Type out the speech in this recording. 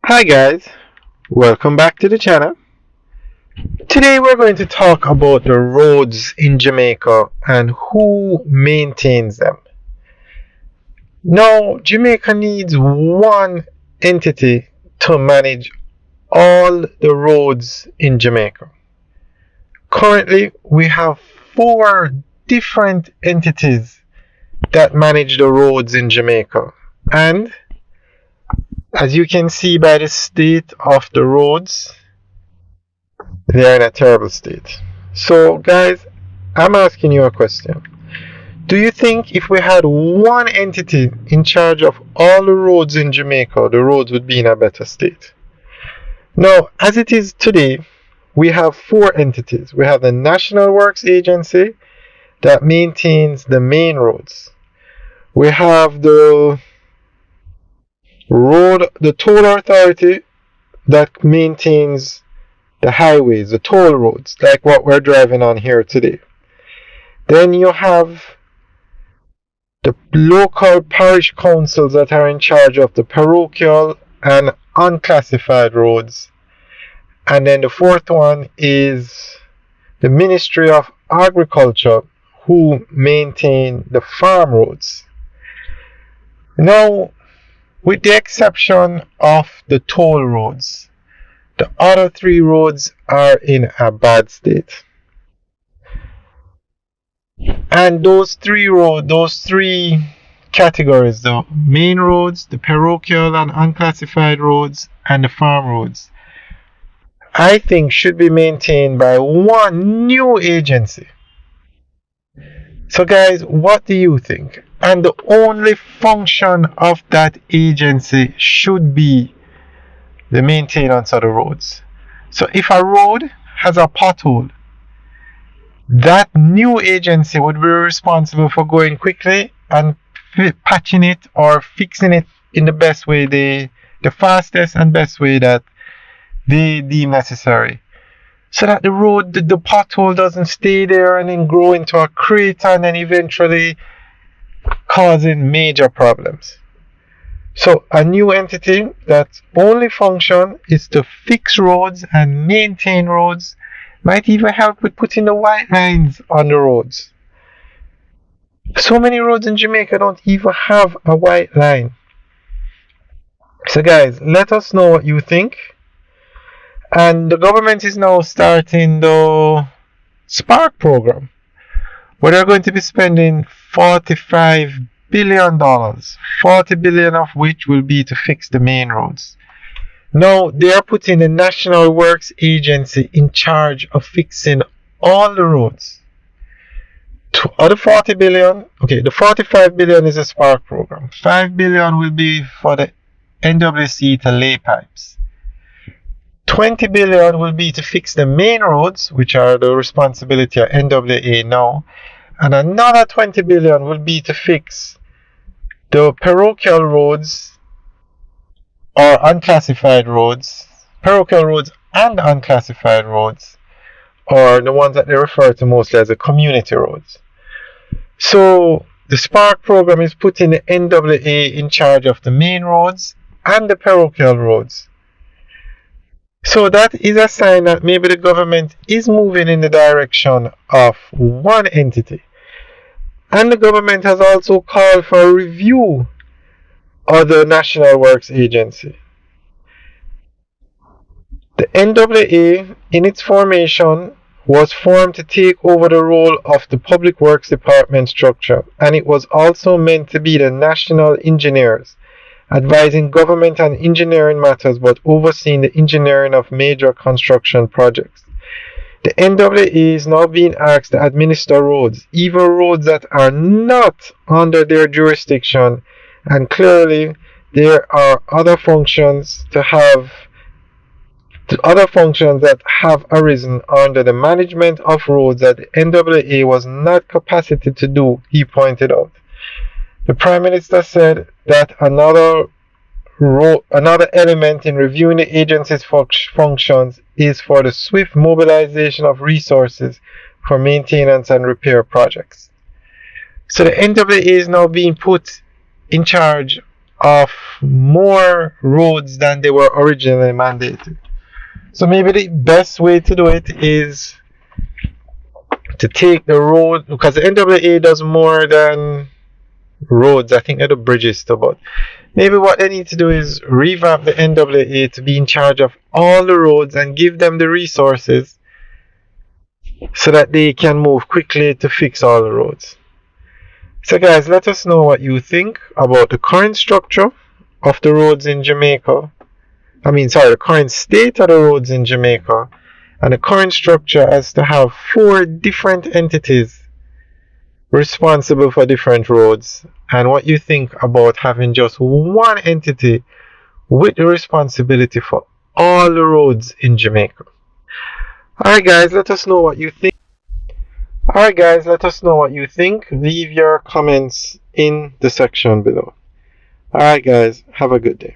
Hi guys, welcome back to the channel. Today we're going to talk about the roads in Jamaica and who maintains them. Now, Jamaica needs one entity to manage all the roads in Jamaica. Currently, we have four different entities that manage the roads in Jamaica. And as you can see by the state of the roads, they are in a terrible state. So, guys, I'm asking you a question. Do you think if we had one entity in charge of all the roads in Jamaica, the roads would be in a better state? Now, as it is today, we have four entities. We have the National Works Agency that maintains the main roads. We have the toll authority that maintains the highways, the toll roads, like what we're driving on here today. Then you have the local parish councils that are in charge of the parochial and unclassified roads. And then the fourth one is the Ministry of Agriculture, who maintain the farm roads. Now, with the exception of the toll roads, the other three roads are in a bad state. And those three categories, the main roads, the parochial and unclassified roads, and the farm roads, I think should be maintained by one new agency. So guys, what do you think? And the only function of that agency should be the maintenance of the roads. So if a road has a pothole, that new agency would be responsible for going quickly and patching it or fixing it in the best way, the fastest and best way that they deem necessary, so that the pothole doesn't stay there and then grow into a crater and then eventually causing major problems. So a new entity that's only function is to fix roads and maintain roads, might even help with putting the white lines on the roads. So many roads in Jamaica don't even have a white line. So guys, let us know what you think. And the government is now starting the Spark program, where they're going to be spending $45 billion, $40 billion of which will be to fix the main roads. Now, they are putting the National Works Agency in charge of fixing all the roads. Of the 40 billion, okay, the 45 billion is a Spark program. 5 billion will be for the NWC to lay pipes. 20 billion will be to fix the main roads, which are the responsibility of NWA now. And another 20 billion will be to fix the parochial roads or unclassified roads, parochial roads and unclassified roads, or the ones that they refer to mostly as the community roads. So the Spark program is putting the NWA in charge of the main roads and the parochial roads. So that is a sign that maybe the government is moving in the direction of one entity. And the government has also called for a review of the National Works Agency. The NWA, in its formation, was formed to take over the role of the Public Works Department structure, and it was also meant to be the national engineers, advising government on engineering matters but overseeing the engineering of major construction projects. The NWA is now being asked to administer roads, even roads that are not under their jurisdiction, and clearly there are other functions that have arisen under the management of roads that the NWA was not capacitated to do, he pointed out. The Prime Minister said that another element in reviewing the agency's functions is for the swift mobilization of resources for maintenance and repair projects. So the NWA is now being put in charge of more roads than they were originally mandated. So maybe the best way to do it is to take the road, because the NWA does more than roads. I think they do bridges too, but maybe what they need to do is revamp the NWA to be in charge of all the roads and give them the resources so that they can move quickly to fix all the roads. So guys, let us know what you think about the current structure of the roads in Jamaica. The current state of the roads in Jamaica, and the current structure as to have 4 different entities responsible for different roads, and what you think about having just one entity with the responsibility for all the roads in Jamaica. Alright guys, let us know what you think. Leave your comments in the section below. Alright guys, have a good day.